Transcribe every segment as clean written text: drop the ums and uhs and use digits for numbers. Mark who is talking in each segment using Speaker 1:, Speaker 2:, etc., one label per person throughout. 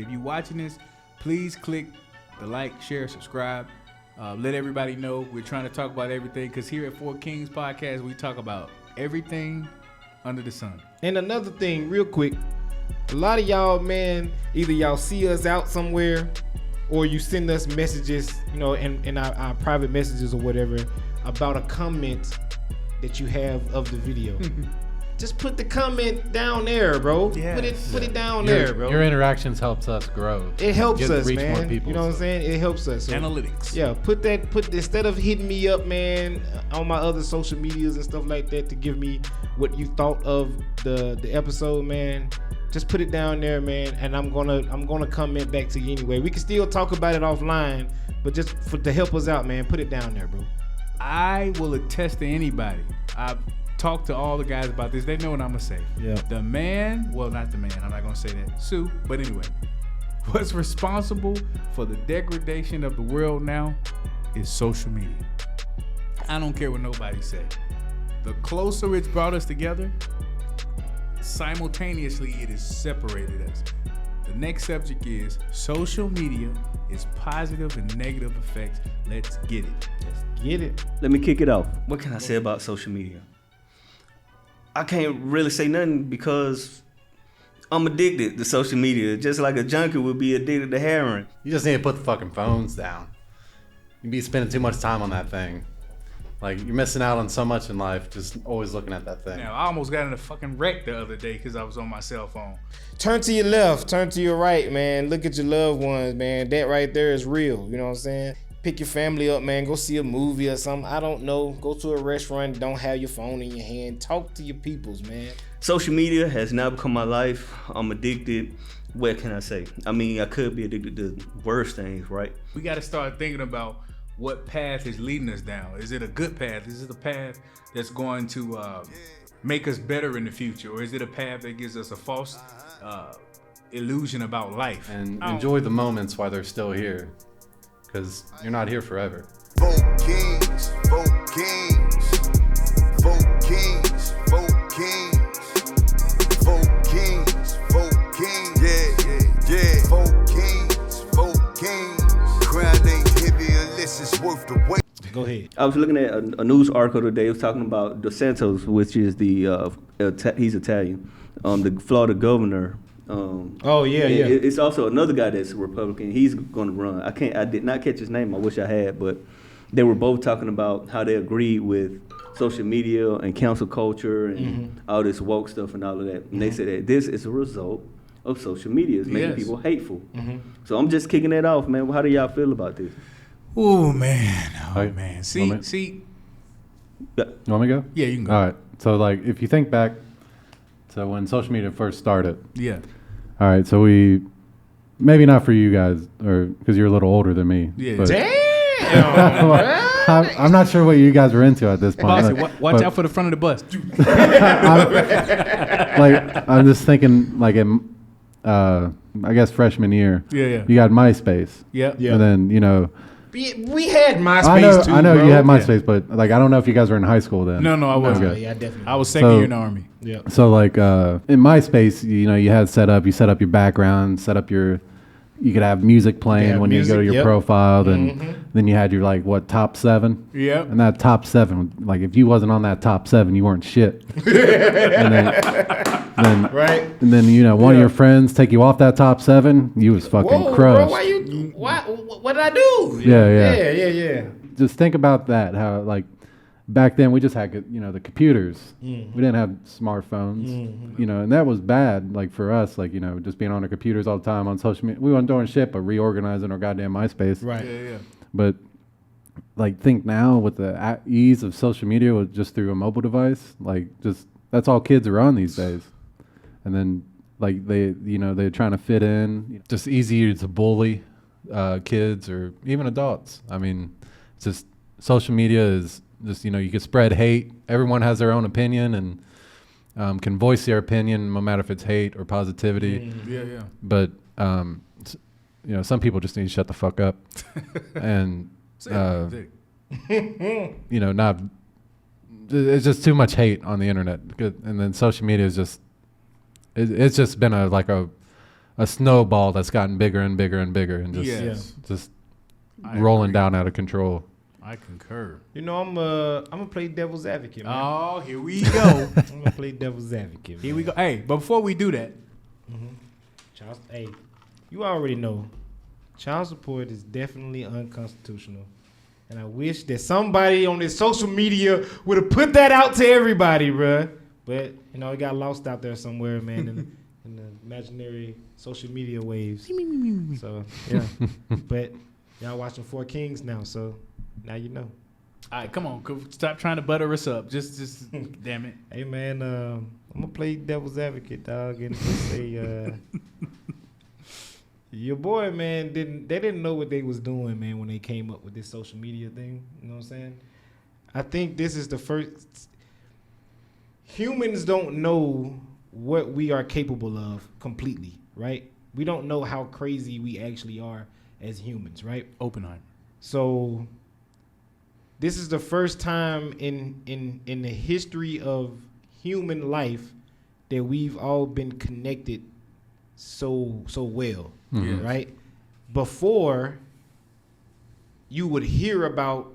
Speaker 1: If you're watching this, please click the like, share, subscribe. Let everybody know we're trying to talk about everything, because here at Four Kings Podcast, we talk about everything under the sun.
Speaker 2: And another thing, real quick, a lot of y'all, man, either y'all see us out somewhere or you send us messages, you know, in our private messages or whatever about a comment that you have of the video. Just put the comment down there, bro. Yes. Put it down there, bro.
Speaker 3: Your interactions helps us grow.
Speaker 2: It helps us,
Speaker 3: reach
Speaker 2: man.
Speaker 3: More people,
Speaker 2: you know what I'm saying? It helps us. So,
Speaker 1: analytics.
Speaker 2: Yeah, put instead of hitting me up, man, on my other social medias and stuff like that to give me what you thought of the episode, man. Just put it down there, man, and I'm gonna comment back to you anyway. We can still talk about it offline, but just to help us out, man, put it down there, bro.
Speaker 1: I will attest to anybody. I've talked to all the guys about this. They know what I'm gonna say.
Speaker 2: Yeah.
Speaker 1: The man, well, not the man. I'm not gonna say that. Sue, but anyway, what's responsible for the degradation of the world now is social media. I don't care what nobody say. The closer it's brought us together, simultaneously it has separated us. The next subject is social media, its positive and negative effects. Let's get it.
Speaker 2: Get it.
Speaker 4: Let me kick it off. What can I say about social media? I can't really say nothing because I'm addicted to social media, just like a junkie would be addicted to heroin.
Speaker 3: You just need to put the fucking phones down. You be spending too much time on that thing. Like, you're missing out on so much in life, just always looking at that thing.
Speaker 1: Now, I almost got in a fucking wreck the other day because I was on my cell phone.
Speaker 2: Turn to your left, turn to your right, man. Look at your loved ones, man. That right there is real. You know what I'm saying? Pick your family up, man. Go see a movie or something. I don't know. Go to a restaurant. Don't have your phone in your hand. Talk to your peoples, man.
Speaker 4: Social media has now become my life. I'm addicted. What can I say? I mean, I could be addicted to worse things, right?
Speaker 1: We got to start thinking about what path is leading us down. Is it a good path? Is it a path that's going to make us better in the future? Or is it a path that gives us a false illusion about life?
Speaker 3: And enjoy the moments while they're still here, because you're not here forever.
Speaker 5: Vote kings, vote kings, vote kings, vote kings, vote kings, vote kings, yeah, vote kings, vote kings. Crown ain't heavy unless it's worth the weight.
Speaker 2: Go ahead.
Speaker 4: I was looking at a news article today. It was talking about Dos Santos, which is he's Italian, the Florida governor. It's also another guy that's a Republican. He's going to run. I did not catch his name. I wish I had, but they were both talking about how they agreed with social media and cancel culture and all this woke stuff and all of that. And they said that this is a result of social media. It's making people hateful. So I'm just kicking that off, man. How do y'all feel about this?
Speaker 1: Oh man. See.
Speaker 3: You want me to go?
Speaker 1: Yeah, you can go.
Speaker 3: All right. So, like, if you think back to when social media first started.
Speaker 1: Yeah.
Speaker 3: All right. So maybe not for you guys, or because you're a little older than me.
Speaker 1: Yeah.
Speaker 3: But,
Speaker 2: Damn.
Speaker 3: I'm not sure what you guys were into at this point.
Speaker 1: Watch out for the front of the bus.
Speaker 3: I'm just thinking, like, in, I guess freshman year.
Speaker 1: Yeah.
Speaker 3: You got MySpace.
Speaker 1: Yeah.
Speaker 3: And then, you know.
Speaker 2: We had MySpace
Speaker 3: I know
Speaker 2: bro.
Speaker 3: you had MySpace, but like I don't know if you guys were in high school then.
Speaker 1: No, I wasn't.
Speaker 3: Okay.
Speaker 2: Yeah, definitely.
Speaker 1: I was second year in the Army.
Speaker 2: Yeah.
Speaker 3: So like in MySpace, you know, you set up your background, you could have music playing when you go to your profile, then you had your top 7.
Speaker 1: Yeah.
Speaker 3: And that top 7, like if you wasn't on that top 7, you weren't shit. and then
Speaker 2: right.
Speaker 3: And then one of your friends take you off that top 7, you was fucking crushed.
Speaker 2: Bro, what did I do?
Speaker 3: Yeah. Just think about that. How like back then we just had the computers. We didn't have smartphones. And that was bad. Like for us, like just being on our computers all the time on social media. We weren't doing shit but reorganizing our goddamn MySpace.
Speaker 2: Right.
Speaker 1: Yeah.
Speaker 3: But like think now with the ease of social media with just through a mobile device, like just that's all kids are on these days. And then like they're trying to fit in. Just easier to bully kids or even adults. I mean, it's just social media is just you can spread hate. Everyone has their own opinion and can voice their opinion, no matter if it's hate or positivity.
Speaker 1: Yeah.
Speaker 3: But some people just need to shut the fuck up and not. It's just too much hate on the internet, and then social media is just. It's just been a a snowball that's gotten bigger and bigger and bigger, and just rolling down out of control.
Speaker 1: I concur.
Speaker 2: You know, I'm gonna play devil's advocate, man.
Speaker 1: Oh, here we go.
Speaker 2: I'm gonna play devil's advocate.
Speaker 1: Here we go. Hey, but before we do that,
Speaker 2: child, hey, you already know, child support is definitely unconstitutional, and I wish that somebody on this social media would have put that out to everybody, bruh. But you know, it got lost out there somewhere, man, in the imaginary social media waves. So yeah, but y'all watching Four Kings now, so. Now you know.
Speaker 1: All right, come on. Stop trying to butter us up. Just damn it.
Speaker 2: Hey, man, I'm going to play devil's advocate, dog, and just say, your boy, man, they didn't know what they was doing, man, when they came up with this social media thing. You know what I'm saying? I think this is the first. Humans don't know what we are capable of completely, right? We don't know how crazy we actually are as humans, right?
Speaker 1: Oppenheimer.
Speaker 2: So this is the first time in the history of human life that we've all been connected so well, right? Before, you would hear about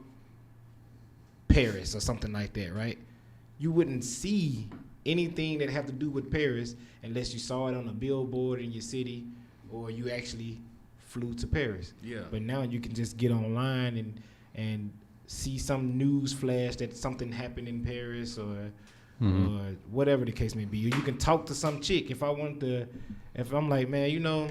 Speaker 2: Paris or something like that, right? You wouldn't see anything that have to do with Paris unless you saw it on a billboard in your city or you actually flew to Paris.
Speaker 1: Yeah.
Speaker 2: But now you can just get online and see some news flash that something happened in Paris or whatever the case may be. Or you can talk to some chick. If I'm like, man, you know,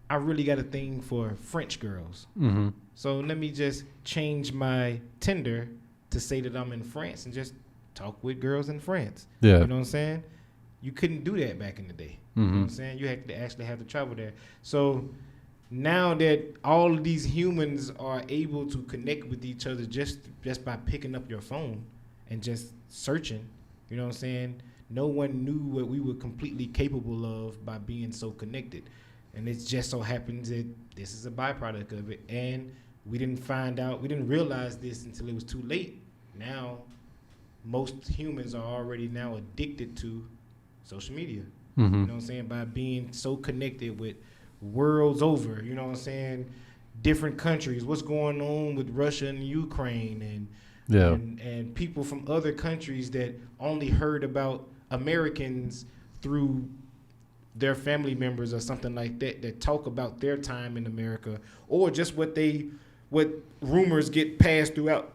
Speaker 2: I really got a thing for French girls.
Speaker 3: Mm-hmm.
Speaker 2: So let me just change my Tinder to say that I'm in France and just talk with girls in France.
Speaker 3: Yeah.
Speaker 2: You know what I'm saying? You couldn't do that back in the day. You know what I'm saying? You had to actually have to travel there. So now that all of these humans are able to connect with each other just by picking up your phone and just searching, you know what I'm saying? No one knew what we were completely capable of by being so connected. And it just so happens that this is a byproduct of it. And we didn't realize this until it was too late. Now, most humans are already now addicted to social media. You know what I'm saying? By being so connected with worlds over, you know what I'm saying? Different countries, what's going on with Russia and Ukraine and people from other countries that only heard about Americans through their family members or something like that talk about their time in America or just what rumors get passed throughout,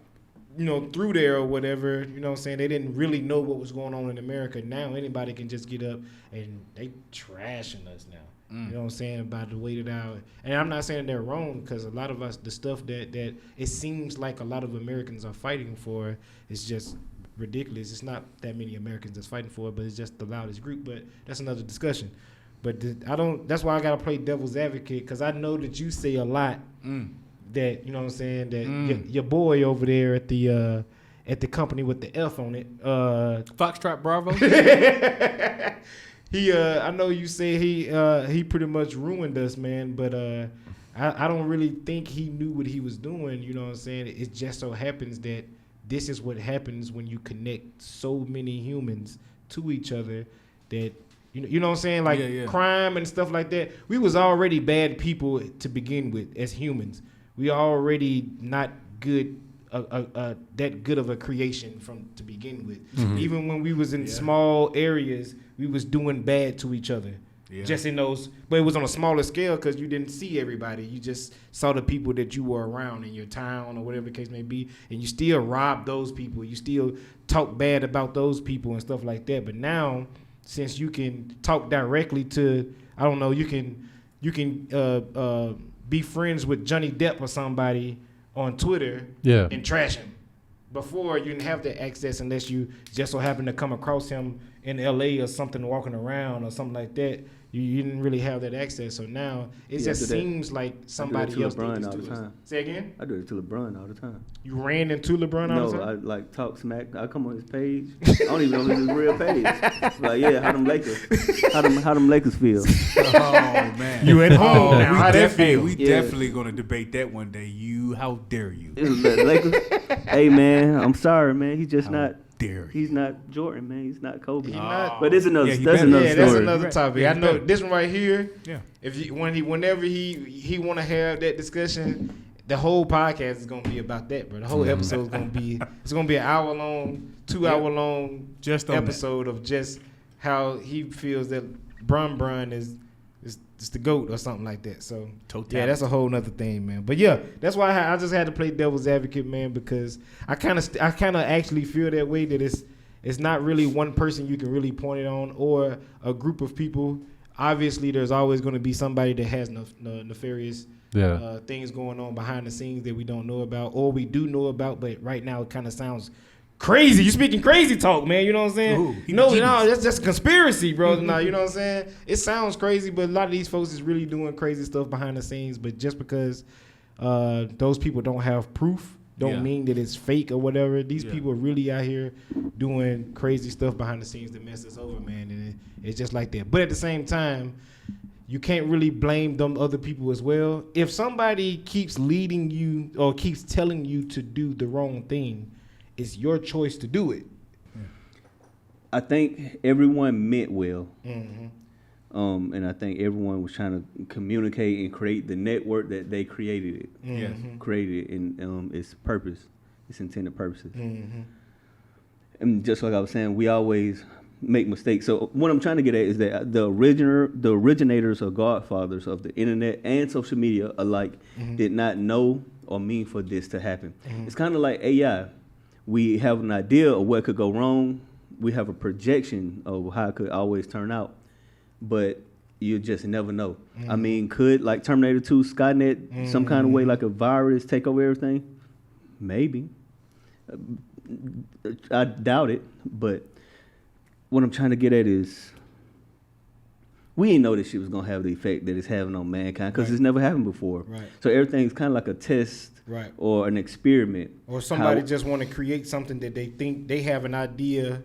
Speaker 2: you know, through there or whatever, you know what I'm saying? They didn't really know what was going on in America. Now anybody can just get up and they trashing us now. You know what I'm saying? About the way that and I'm not saying they're wrong because a lot of us, the stuff that it seems like a lot of Americans are fighting for is just ridiculous. It's not that many Americans that's fighting for it, but it's just the loudest group. But that's another discussion. But that's why I got to play devil's advocate because I know that you say a lot that, you know what I'm saying, that your boy over there at the company with the F on it.
Speaker 1: Foxtrot Bravo.
Speaker 2: I know you say he pretty much ruined us, man, but I don't really think he knew what he was doing, you know what I'm saying? It just so happens that this is what happens when you connect so many humans to each other that, you know what I'm saying? Like crime and stuff like that. We was already bad people to begin with as humans. We already not good, that good of a creation to begin with. Even when we was in small areas, we was doing bad to each other. Just in those, but it was on a smaller scale because you didn't see everybody. You just saw the people that you were around in your town or whatever the case may be, and you still robbed those people. You still talk bad about those people and stuff like that. But now, since you can talk directly to, I don't know, you can be friends with Johnny Depp or somebody on Twitter and trash him. Before, you didn't have that access unless you just so happen to come across him in L.A. or something walking around or something like that. You didn't really have that access. So now it just seems like somebody else did this to us. Say again?
Speaker 4: I do it to LeBron all the time.
Speaker 2: You ran into LeBron all the time?
Speaker 4: No, I like talk smack. I come on his page. I don't even know if it's his real page. Like, how them Lakers feel.
Speaker 1: Oh, man.
Speaker 2: You at home now. How that feel?
Speaker 1: We definitely going to debate that one day. How dare you?
Speaker 4: Lakers. Hey, man, I'm sorry, man. He's just not
Speaker 1: dare you?
Speaker 4: He's not Jordan, man. He's not Kobe.
Speaker 2: He not.
Speaker 4: But it's another.
Speaker 1: Yeah,
Speaker 4: that's another story.
Speaker 2: That's another topic.
Speaker 1: Yeah,
Speaker 2: I know
Speaker 1: better.
Speaker 2: this one right here.
Speaker 1: Yeah.
Speaker 2: Whenever he want to have that discussion, the whole podcast is gonna be about that, bro. The whole episode is gonna be an hour long, 2 hour long
Speaker 1: Just on
Speaker 2: episode of just how he feels that Brun is the GOAT or something like that. So yeah, that's a whole nother thing, man. But yeah, that's why I just had to play devil's advocate, man, because I kind of actually feel that way, that it's not really one person you can really point it on or a group of people. Obviously, there's always going to be somebody that has nefarious things going on behind the scenes that we don't know about or we do know about, but right now it kind of sounds crazy. You speaking crazy talk, man. You know what I'm saying?
Speaker 1: Ooh,
Speaker 2: No, that's just a conspiracy, bro. Nah, you know what I'm saying? It sounds crazy, but a lot of these folks is really doing crazy stuff behind the scenes. But just because those people don't have proof, don't mean that it's fake or whatever. These people are really out here doing crazy stuff behind the scenes that mess us over, man. And it's just like that. But at the same time, you can't really blame them other people as well. If somebody keeps leading you or keeps telling you to do the wrong thing, it's your choice to do it.
Speaker 4: I think everyone meant well.
Speaker 2: Mm-hmm.
Speaker 4: And I think everyone was trying to communicate and create the network that they created it.
Speaker 2: Mm-hmm.
Speaker 4: Created it in its purpose, its intended purposes.
Speaker 2: Mm-hmm.
Speaker 4: And just like I was saying, we always make mistakes. So what I'm trying to get at is that the originators or godfathers of the internet and social media alike did not know or mean for this to happen. It's kind of like AI. We have an idea of what could go wrong. We have a projection of how it could always turn out, but you just never know. I mean, could like Terminator 2, Skynet, some kind of way like a virus take over everything? Maybe. I doubt it, but what I'm trying to get at is we didn't know this shit was going to have the effect that it's having on mankind because it's never happened before.
Speaker 2: Right.
Speaker 4: So everything's kind of like a test or an experiment.
Speaker 2: Or somebody just want to create something that they think they have an idea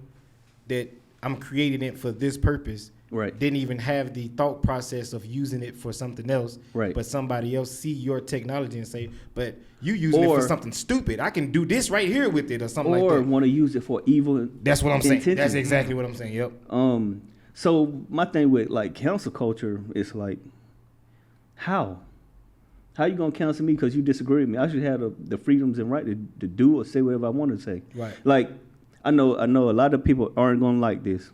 Speaker 2: that I'm creating it for this purpose.
Speaker 4: Right.
Speaker 2: Didn't even have the thought process of using it for something else.
Speaker 4: Right.
Speaker 2: But somebody else see your technology and say, but you using it for something stupid. I can do this right here with it or something like that.
Speaker 4: Or want to use it for evil.
Speaker 2: That's what I'm saying.
Speaker 4: intentions.
Speaker 2: That's exactly what I'm saying. Yep.
Speaker 4: So my thing with like cancel culture is like, how you gonna cancel me because you disagree with me? I should have the freedoms and right to do or say whatever I want to say.
Speaker 2: Right.
Speaker 4: Like I know a lot of people aren't gonna like this,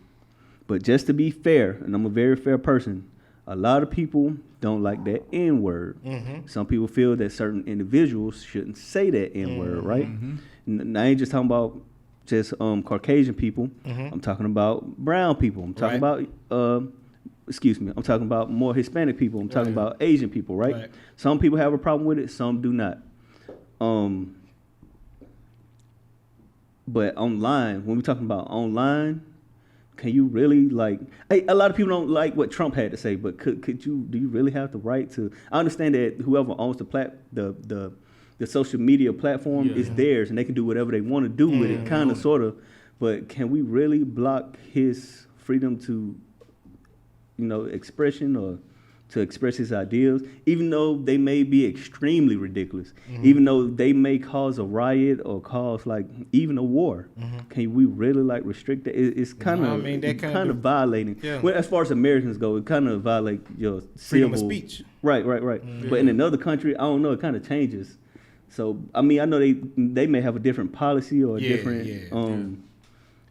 Speaker 4: but just to be fair, and I'm a very fair person, a lot of people don't like that N word. Some people feel that certain individuals shouldn't say that N word, right? And I ain't just talking about just Caucasian people. I'm talking about brown people. I'm talking about I'm talking about more Hispanic people. I'm talking about Asian people, right? Some people have a problem with it, some do not. But online, when we're talking about online, can you really like? A lot of people don't like what Trump had to say, but do you really have the right to? I understand that whoever owns the social media platform is theirs, and they can do whatever they want to do with it, kind of, sort of. But can we really block his freedom to, expression or to express his ideas, even though they may be extremely ridiculous, even though they may cause a riot or cause like even a war? Can we really like restrict it? It's kind of violating. Well, as far as Americans go, it kind of violate your
Speaker 2: freedom of speech.
Speaker 4: Right. But in another country, I don't know, it kind of changes. So I mean, I know they may have a different policy or a different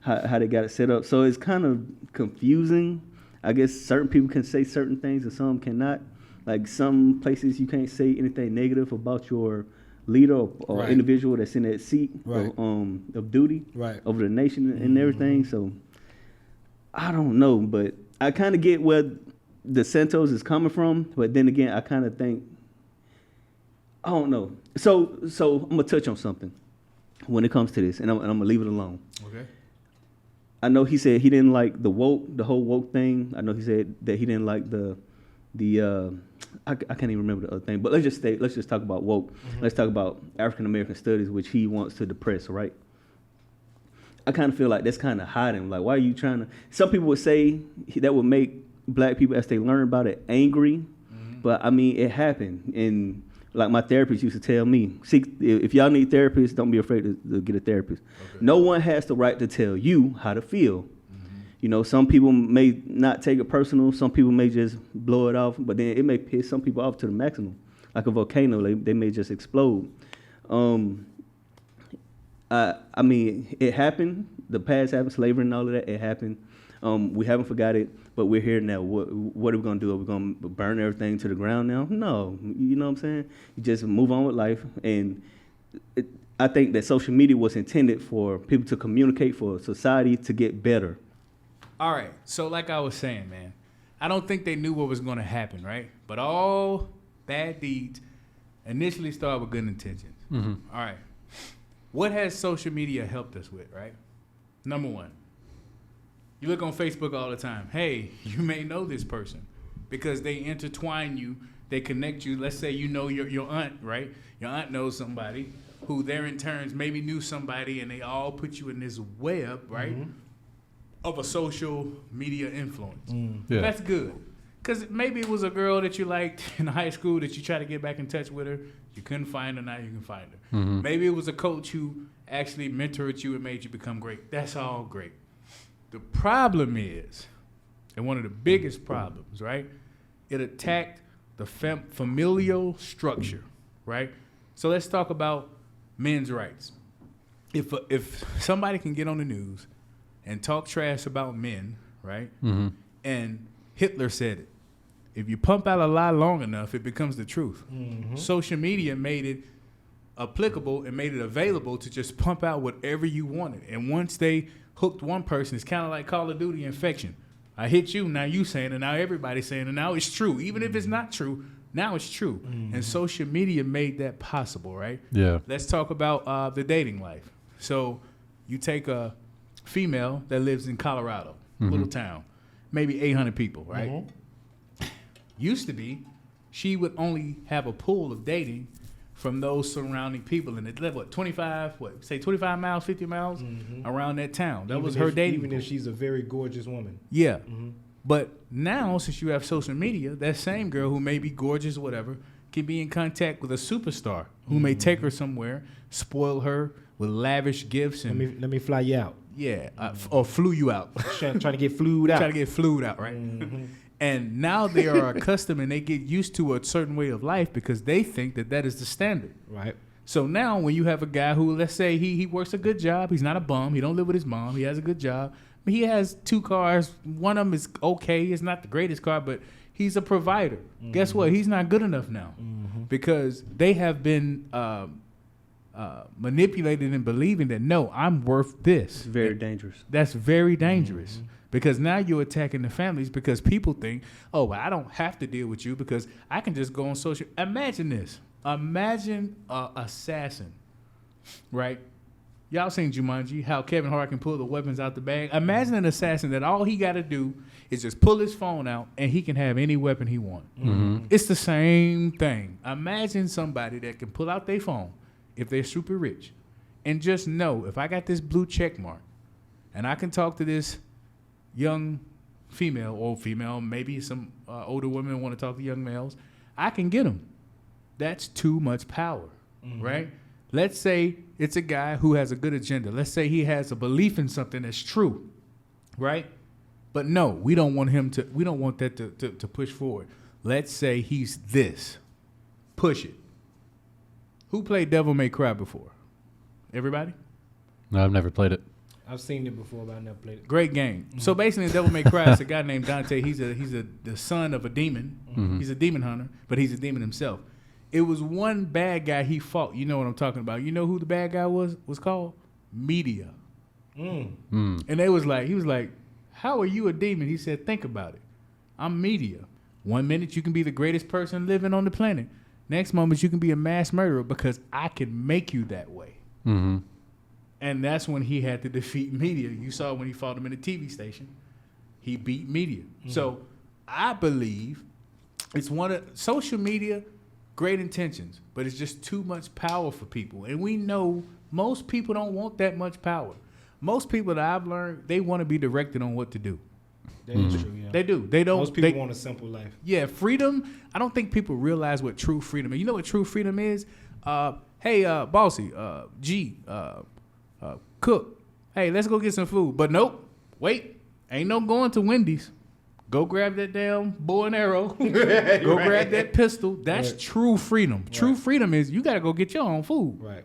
Speaker 4: how they got it set up. So it's kind of confusing. I guess certain people can say certain things and some cannot. Like some places you can't say anything negative about your leader or individual that's in that seat of duty over the nation and everything. So I don't know, but I kind of get where the Santos is coming from. But then again, I kind of think, I don't know. So I'm gonna touch on something when it comes to this, and I'm gonna leave it alone.
Speaker 1: Okay.
Speaker 4: I know he said he didn't like the whole woke thing. I know he said that he didn't like the I can't even remember the other thing. But let's just talk about woke. Let's talk about African American studies, which he wants to depress, right? I kind of feel like that's kind of hiding. Like, why are you trying to? Some people would say that would make black people, as they learn about it, angry. But I mean, it happened, and Like my therapist used to tell me, if y'all need therapists, don't be afraid to get a therapist. Okay. No one has the right to tell you how to feel. You know, some people may not take it personal. Some people may just blow it off, but then it may piss some people off to the maximum. Like a volcano, they may just explode. I mean, it happened. The past happened, slavery and all of that, it happened. We haven't forgot it, but we're here now. What are we going to do? Are we going to burn everything to the ground now? No. You know what I'm saying? You just move on with life. And I think that social media was intended for people to communicate, for society to get better.
Speaker 1: All right. So like I was saying, man, I don't think they knew what was going to happen, right? But all bad deeds initially start with good intentions. Mm-hmm. All right. What has social media helped us with, right? Number one, you look on Facebook all the time. Hey, you may know this person because they intertwine you. They connect you. Let's say you know your aunt, right? Your aunt knows somebody who there in turns maybe knew somebody, and they all put you in this web, right, of a social media influence. Yeah. That's good. Because maybe it was a girl that you liked in high school that you tried to get back in touch with her. You couldn't find her. Now you can find her. Mm-hmm. Maybe it was a coach who actually mentored you and made you become great. That's all great. The problem is, and one of the biggest problems, right, it attacked the familial structure, right? So let's talk about men's rights. If somebody can get on the news and talk trash about men, right, and Hitler said it, if you pump out a lie long enough, it becomes the truth. Mm-hmm. Social media made it applicable and made it available to just pump out whatever you wanted. And once they hooked one person, it's kind of like Call of Duty infection. I hit you, now you saying it, now everybody's saying it, now it's true. Even if it's not true, now it's true. Mm-hmm. And social media made that possible, right? Yeah. Let's talk about the dating life. So you take a female that lives in Colorado, little town, maybe 800 people, right? Mm-hmm. Used to be, she would only have a pool of dating from those surrounding people, and it lived 25 miles, 50 miles around that town. That was her dating pool.
Speaker 2: Even if she's a very gorgeous woman.
Speaker 1: Yeah. But now, since you have social media, that same girl who may be gorgeous or whatever can be in contact with a superstar who may take her somewhere, spoil her with lavish gifts. And
Speaker 2: let me fly you out.
Speaker 1: Yeah, or flew you out.
Speaker 2: Trying to get flued out.
Speaker 1: Trying to get flued out, right? And now they are accustomed and they get used to a certain way of life because they think that is the standard. Right. So now when you have a guy who, let's say he works a good job, he's not a bum, he don't live with his mom, he has a good job, but he has 2 cars, one of them is okay, it's not the greatest car, but he's a provider. Guess what? He's not good enough now because they have been manipulated in believing that, no, I'm worth this.
Speaker 4: It's very dangerous.
Speaker 1: That's very dangerous. Because now you're attacking the families because people think, oh, well, I don't have to deal with you because I can just go on social. Imagine this. Imagine an assassin, right? Y'all seen Jumanji, how Kevin Hart can pull the weapons out the bag. Imagine an assassin that all he got to do is just pull his phone out and he can have any weapon he wants. It's the same thing. Imagine somebody that can pull out their phone if they're super rich and just know, if I got this blue check mark and I can talk to this young female, old female, maybe some older women want to talk to young males, I can get them. That's too much power, right? Let's say it's a guy who has a good agenda. Let's say he has a belief in something that's true, right? But no, we don't want that to push forward. Let's say he's this. Push it. Who played Devil May Cry before? Everybody?
Speaker 3: No, I've never played it.
Speaker 2: I've seen it before, but I never played it.
Speaker 1: Great game. So basically, Devil May Cry is a guy named Dante. He's the son of a demon. He's a demon hunter, but he's a demon himself. It was one bad guy he fought. You know what I'm talking about. You know who the bad guy was called? Media. And he was like, how are you a demon? He said, think about it. I'm media. 1 minute you can be the greatest person living on the planet. Next moment you can be a mass murderer because I can make you that way. And that's when he had to defeat media. You saw when he fought him in the TV station. He beat media. So I believe it's one of social media, great intentions, but it's just too much power for people. And we know most people don't want that much power. Most people that I've learned, they want to be directed on what to do.
Speaker 2: That is true. Yeah.
Speaker 1: They do. They don't.
Speaker 2: Most people want a simple life.
Speaker 1: Yeah, freedom. I don't think people realize what true freedom is. You know what true freedom is? Hey, bossy, G, cook. Hey, let's go get some food. But nope. Wait. Ain't no going to Wendy's. Go grab that damn bow and arrow. Go grab that pistol. That's true freedom. True freedom is you got to go get your own food.
Speaker 2: Right.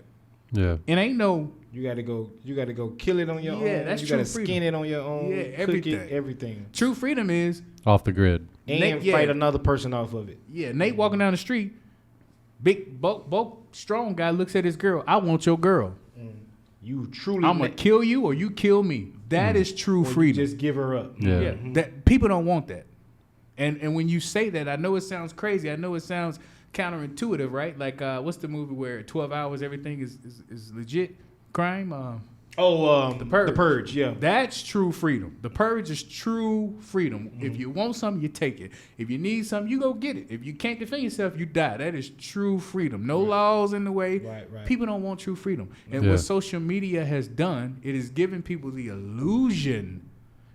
Speaker 3: Yeah.
Speaker 1: It ain't no.
Speaker 2: You got to go kill it on your own.
Speaker 1: Yeah, that's
Speaker 2: you
Speaker 1: true
Speaker 2: got to
Speaker 1: freedom.
Speaker 2: skin it on your own.
Speaker 1: Yeah,
Speaker 2: cook
Speaker 1: everything.
Speaker 2: it, everything.
Speaker 1: True freedom is.
Speaker 3: Off the grid.
Speaker 2: And fight another person off of it.
Speaker 1: Yeah, Nate walking down the street, big, bulk, strong guy looks at his girl. I want your girl.
Speaker 2: You truly.
Speaker 1: I'm gonna kill you or you kill me. That is true freedom.
Speaker 2: Just give her up.
Speaker 3: Yeah.
Speaker 1: That people don't want that. And when you say that, I know it sounds crazy. I know it sounds counterintuitive, right? Like what's the movie where 12 hours everything is legit crime? The Purge.
Speaker 2: The Purge, yeah.
Speaker 1: That's true freedom. The Purge is true freedom. If you want something, you take it. If you need something, you go get it. If you can't defend yourself, you die. That is true freedom. No laws in the way.
Speaker 2: Right.
Speaker 1: People don't want true freedom. And what social media has done, it is giving people the illusion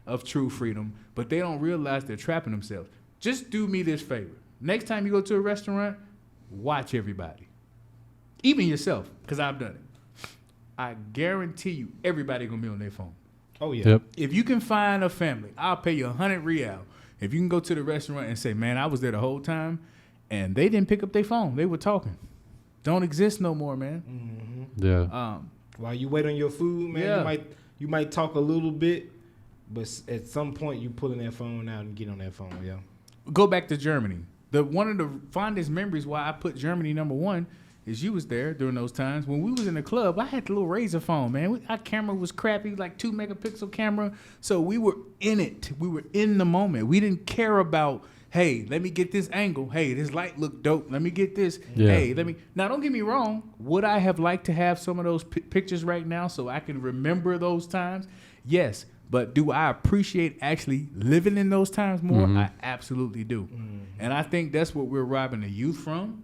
Speaker 1: of true freedom, but they don't realize they're trapping themselves. Just do me this favor. Next time you go to a restaurant, watch everybody. Even yourself, because I've done it. I guarantee you everybody gonna be on their phone.
Speaker 2: Oh, yeah.
Speaker 3: Yep.
Speaker 1: If you can find a family, I'll pay you 100 real. If you can go to the restaurant and say, man, I was there the whole time, and they didn't pick up their phone. They were talking. Don't exist no more, man.
Speaker 2: Mm-hmm.
Speaker 3: Yeah.
Speaker 2: While you wait on your food, man, you might talk a little bit, but at some point you pulling that phone out and get on that phone, yeah.
Speaker 1: Go back to Germany. One of the fondest memories why I put Germany number one is you was there during those times. When we was in the club, I had the little Razor phone, man. Our camera was crappy, like 2 megapixel camera. So we were in it. We were in the moment. We didn't care about, hey, let me get this angle. Hey, this light look dope. Let me get this.
Speaker 3: Yeah.
Speaker 1: Hey, now don't get me wrong. Would I have liked to have some of those pictures right now so I can remember those times? Yes. But do I appreciate actually living in those times more? I absolutely do. And I think that's what we're robbing the youth from.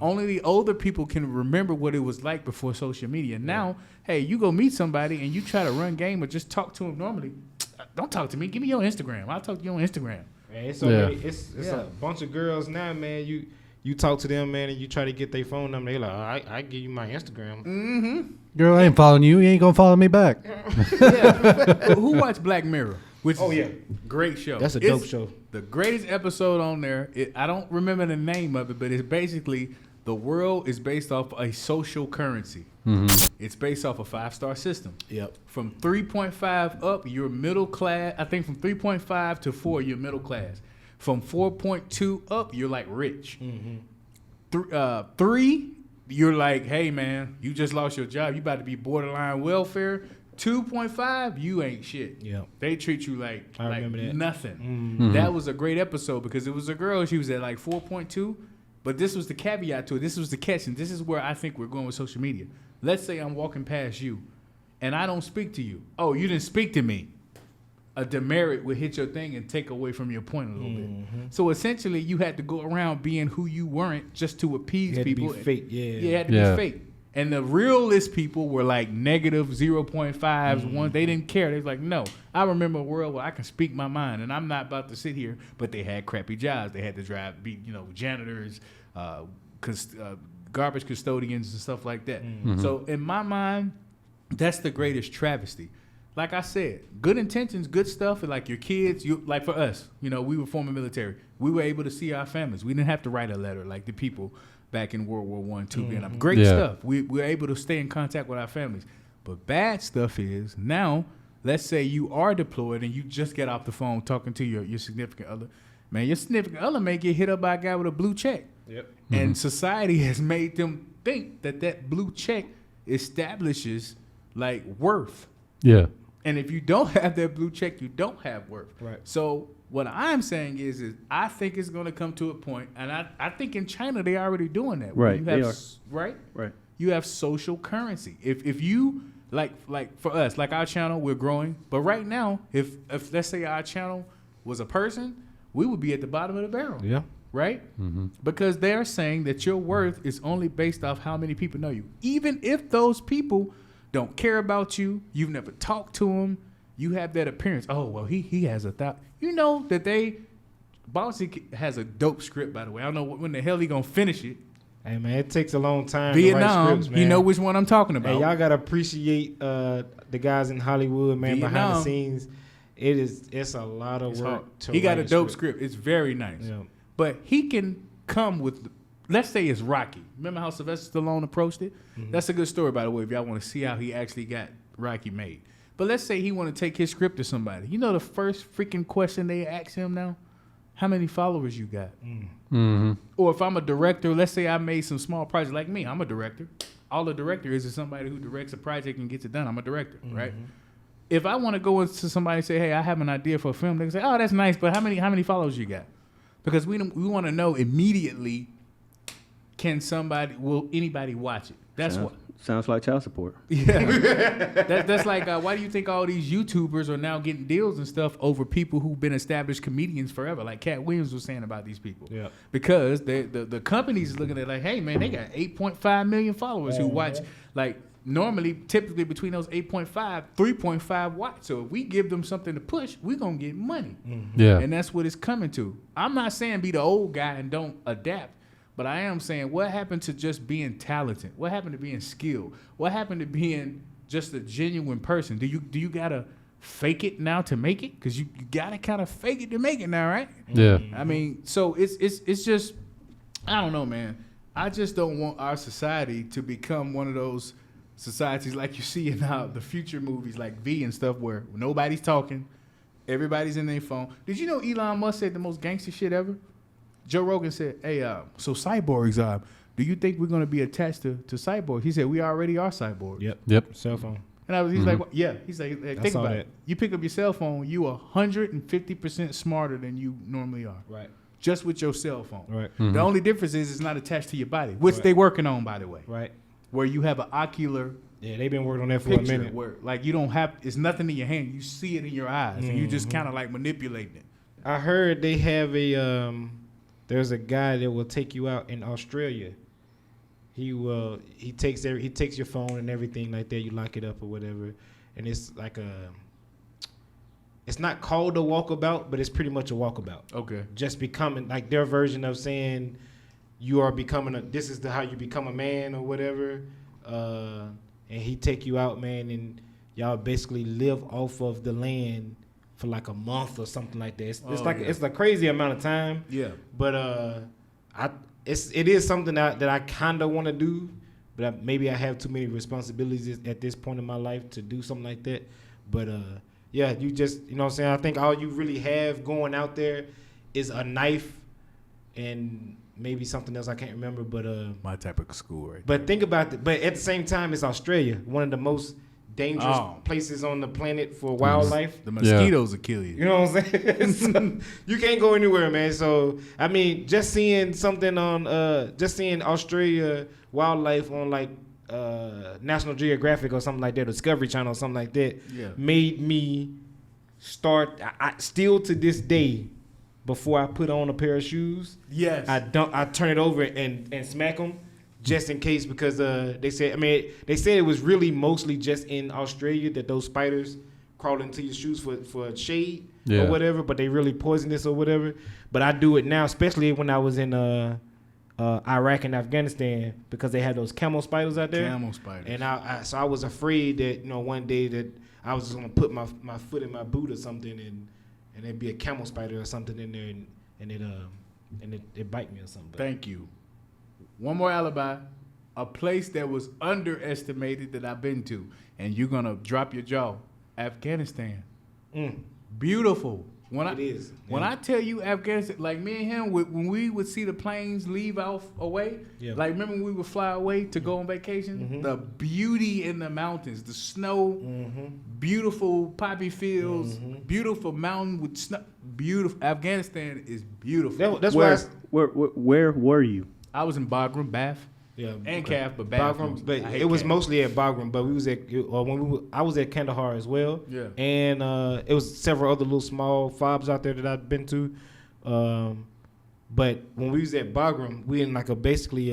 Speaker 1: Only the older people can remember what it was like before social media. Now, hey, you go meet somebody and you try to run game or just talk to them normally. Don't talk to me. Give me your Instagram. I'll talk to you on Instagram.
Speaker 2: Man, it's a bunch of girls now, man. You talk to them, man, and you try to get their phone number. They like, I give you my Instagram.
Speaker 1: Mm-hmm.
Speaker 3: Girl, I ain't following you. You ain't gonna follow me back.
Speaker 1: Who watched Black Mirror? Great show.
Speaker 2: That's a dope show.
Speaker 1: The greatest episode on there. I don't remember the name of it, but it's basically the world is based off a social currency. It's based off a 5-star system.
Speaker 2: Yep.
Speaker 1: From 3.5 up, you're middle class. I think from 3.5 to 4, you're middle class. From 4.2 up, you're like rich. 3, you're like, hey man, you just lost your job. You about to be borderline welfare. 2.5, you ain't shit.
Speaker 2: Yeah.
Speaker 1: They treat you like
Speaker 2: remember that.
Speaker 1: nothing. That was a great episode because it was a girl. She was at like 4.2. But this was the caveat to it. This was the catch. And this is where I think we're going with social media. Let's say I'm walking past you and I don't speak to you. Oh, you didn't speak to me. A demerit would hit your thing and take away from your point a little bit. So essentially, you had to go around being who you weren't just to appease people.
Speaker 2: You had to be fake, yeah.
Speaker 1: You had to be fake. And the realist people were like negative 0.5s, 1. They didn't care. They was like, no. I remember a world where I can speak my mind, and I'm not about to sit here. But they had crappy jobs. They had to be janitors, garbage custodians, and stuff like that. So in my mind, that's the greatest travesty. Like I said, good intentions, good stuff, and like your kids, like for us, we were former military. We were able to see our families. We didn't have to write a letter like the people back in World War I, II, Vietnam. Great stuff. We were able to stay in contact with our families. But bad stuff is now, let's say you are deployed and you just get off the phone talking to your significant other. Man, your significant other may get hit up by a guy with a blue check. Yep. And society has made them think that blue check establishes like worth.
Speaker 3: Yeah.
Speaker 1: And if you don't have that blue check, you don't have worth.
Speaker 2: Right.
Speaker 1: So what I'm saying is I think it's going to come to a point, and I think in China they already doing that.
Speaker 4: Right.
Speaker 1: They are.
Speaker 4: Right.
Speaker 1: You have social currency. If you like for us, like our channel, we're growing. But right now, if let's say our channel was a person, we would be at the bottom of the barrel.
Speaker 2: Yeah.
Speaker 1: Right? Because they're saying that your worth is only based off how many people know you. Even if those people don't care about you, you've never talked to them, you have that appearance. Oh, well, he has a thought. You know that Bouncy has a dope script, by the way. I don't know when the hell he gonna finish it.
Speaker 2: Hey man, it takes a long time
Speaker 1: Vietnam,
Speaker 2: to write scripts, man.
Speaker 1: you know which one I'm talking about.
Speaker 2: Hey, y'all gotta appreciate the guys in Hollywood, man,
Speaker 1: Vietnam.
Speaker 2: behind the scenes. It's a lot of work to
Speaker 1: He got
Speaker 2: write
Speaker 1: a dope script. It's very nice.
Speaker 2: Yeah.
Speaker 1: But he can come with, let's say it's Rocky. Remember how Sylvester Stallone approached it? Mm-hmm. That's a good story, by the way, if y'all want to see how he actually got Rocky made. But let's say he want to take his script to somebody. You know the first freaking question they ask him now? How many followers you got?
Speaker 3: Mm-hmm.
Speaker 1: Or if I'm a director, let's say I made some small project like me. I'm a director. All a director is somebody who directs a project and gets it done. I'm a director, right? If I want to go into somebody and say, hey, I have an idea for a film, they can say, oh, that's nice, but how many followers you got? Because we want to know immediately, will anybody watch it? That's what.
Speaker 4: Sounds like child support.
Speaker 1: Yeah. That's like, why do you think all these YouTubers are now getting deals and stuff over people who've been established comedians forever? Like Cat Williams was saying about these people. Yeah. Because the companies looking at like, hey, man, they got 8.5 million followers who watch, like, normally, typically between those 8.5, 3.5 watch. So if we give them something to push, we're going to get money. Mm-hmm. Yeah. And that's what it's coming to. I'm not saying be the old guy and don't adapt. But I am saying, what happened to just being talented? What happened to being skilled? What happened to being just a genuine person? Do you gotta fake it now to make it? Because you gotta kind of fake it to make it now, right?
Speaker 3: Yeah.
Speaker 1: I mean, so it's just, I don't know, man. I just don't want our society to become one of those societies like you see in the future movies like V and stuff where nobody's talking, everybody's in their phone. Did you know Elon Musk said the most gangster shit ever? Joe Rogan said, hey, so cyborgs, do you think we're going to be attached to cyborgs? He said, we already are cyborgs.
Speaker 2: Yep. Cell phone.
Speaker 1: And he's like, well, yeah. He's like, think about it. You pick up your cell phone, you are 150% smarter than you normally are.
Speaker 2: Right.
Speaker 1: Just with your cell phone.
Speaker 2: Right.
Speaker 1: Mm-hmm. The only difference is it's not attached to your body, which they working on, by the way.
Speaker 2: Right.
Speaker 1: Where you have an ocular
Speaker 2: they've been working on that for a minute.
Speaker 1: Where, like, you don't have, it's nothing in your hand. You see it in your eyes, and you just kind of like manipulating it.
Speaker 2: I heard they have there's a guy that will take you out in Australia. He takes your phone and everything like that. You lock it up or whatever, and it's like it's not called a walkabout, but it's pretty much a walkabout.
Speaker 1: Okay.
Speaker 2: Just becoming like their version of saying you are becoming this is how you become a man or whatever. And he take you out, man, and y'all basically live off of the land for like a month or something like that. It's a crazy amount of time.
Speaker 1: Yeah.
Speaker 2: But it is something that I kind of want to do, but maybe I have too many responsibilities at this point in my life to do something like that. But yeah, you just, you know what I'm saying? I think all you really have going out there is a knife and maybe something else I can't remember. But
Speaker 1: my type of school, right?
Speaker 2: But think about it. But at the same time, it's Australia, one of the most dangerous places on the planet for wildlife.
Speaker 1: The mosquitoes will kill you.
Speaker 2: You know what I'm saying? So, you can't go anywhere, man. So I mean, just seeing something on, just seeing Australia wildlife on like National Geographic or something like that, Discovery Channel or something like that, made me start. I still to this day, before I put on a pair of shoes, I turn it over and smack them. Just in case, because they said it was really mostly just in Australia that those spiders crawl into your shoes for shade or whatever, but they really poisonous or whatever. But I do it now, especially when I was in Iraq and Afghanistan, because they had those camel spiders out there.
Speaker 1: Camel spiders.
Speaker 2: And so I was afraid that one day that I was just gonna put my foot in my boot or something and there'd be a camel spider or something in there and it bite me or something.
Speaker 1: Thank you. One more alibi, a place that was underestimated that I've been to, and you're gonna drop your jaw. Afghanistan, beautiful. When I tell you Afghanistan, like me and him, when we would see the planes leave away, like remember when we would fly away to go on vacation, the beauty in the mountains, the snow, beautiful poppy fields, beautiful mountain with snow, beautiful. Afghanistan is beautiful.
Speaker 2: That's
Speaker 4: where were you?
Speaker 1: I was in Bagram, Bath, and Calf, but Bath.
Speaker 2: Bagram, but it was mostly at Bagram. But we was at I was at Kandahar as well. Yeah, and it was several other little small fobs out there that I've been to. But when we was at Bagram, we in like basically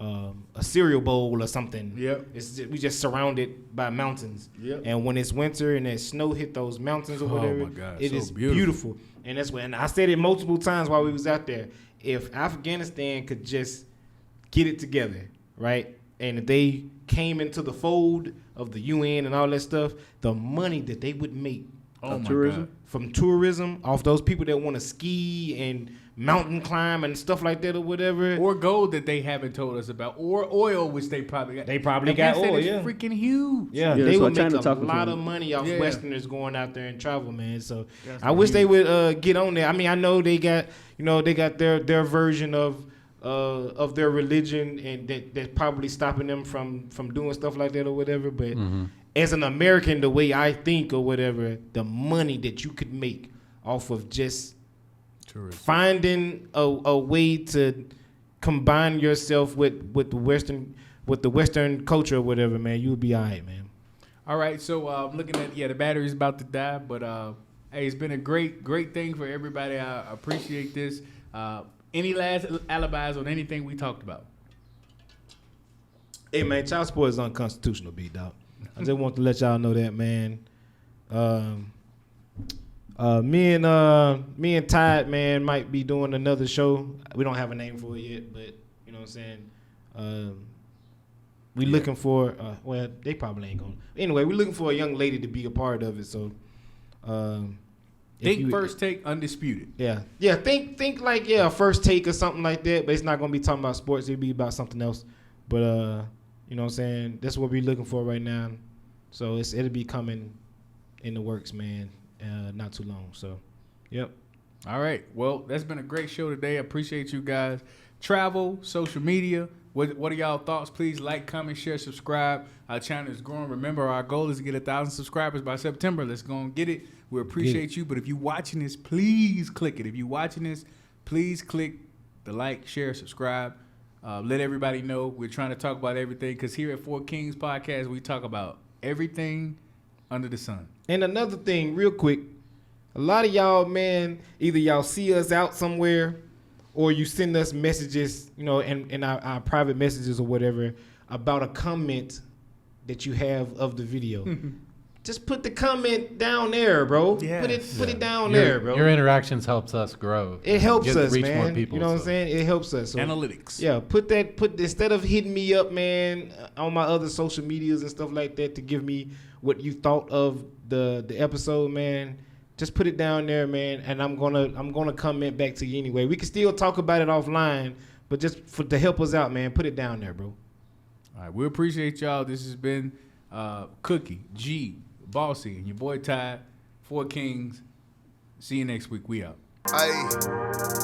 Speaker 2: a cereal bowl or something.
Speaker 1: Yep.
Speaker 2: We just surrounded by mountains.
Speaker 1: Yep.
Speaker 2: And when it's winter and that snow hit those mountains or whatever,
Speaker 1: my God,
Speaker 2: it
Speaker 1: so
Speaker 2: is
Speaker 1: beautiful.
Speaker 2: beautiful. And that's when I said it multiple times while we was out there. If Afghanistan could just get it together, right? And if they came into the fold of the UN and all that stuff, the money that they would make from tourism, off those people that want to ski and mountain climb and stuff like that or whatever.
Speaker 1: Or gold that they haven't told us about. Or oil, which they probably got.
Speaker 2: They probably got oil, yeah.
Speaker 1: Freaking huge.
Speaker 2: Yeah, they would make a lot of money off Westerners going out there and travel, man. So I wish they would get on there. I mean, I know they got, their version of their religion, and that's probably stopping them from doing stuff like that or whatever. But as an American, the way I think or whatever, the money that you could make off of just finding a way to combine yourself with the Western culture or whatever, man, you'll be all right, man.
Speaker 1: All right, so I'm looking at the battery's about to die, but hey, it's been a great thing for everybody. I appreciate this. Any last alibis on anything we talked about?
Speaker 2: Hey man, child support is unconstitutional, B-Dog. I just want to let y'all know that, man. Me and Tide, man, might be doing another show. We don't have a name for it yet, but you know what I'm saying. We looking for well, they probably ain't gonna. Anyway, we're looking for a young lady to be a part of it. So,
Speaker 1: think First Take Undisputed.
Speaker 2: Yeah. Think like First Take or something like that. But it's not gonna be talking about sports. It'll be about something else. But you know what I'm saying. That's what we're looking for right now. So it'll be coming in the works, man. Not too long. So, yep.
Speaker 1: All right. Well, that's been a great show today. I appreciate you guys. Travel, social media. What are y'all thoughts? Please like, comment, share, subscribe. Our channel is growing. Remember, our goal is to get 1,000 subscribers by September. Let's go and get it. We appreciate you. But if you're watching this, please click it. If you're watching this, please click the like, share, subscribe. Let everybody know. We're trying to talk about everything because here at Four Kings Podcast, we talk about everything under the sun.
Speaker 2: And another thing, real quick, a lot of y'all, man, either y'all see us out somewhere or you send us messages, in our private messages or whatever about a comment that you have of the video. Just put the comment down there, bro. Yes. Put it down there, bro.
Speaker 3: Your interactions helps us grow.
Speaker 2: It helps us,
Speaker 3: reach
Speaker 2: man.
Speaker 3: More people,
Speaker 2: you know what I'm saying? It helps us. So,
Speaker 1: analytics.
Speaker 2: Yeah, instead of hitting me up, man, on my other social medias and stuff like that to give me what you thought of the episode, man. Just put it down there, man, and I'm gonna comment back to you anyway. We can still talk about it offline, but just to help us out, man, put it down there, bro.
Speaker 1: All right, we appreciate y'all. This has been Cookie, G, Bossy, and your boy Ty, Four Kings. See you next week. We out.
Speaker 5: Aye.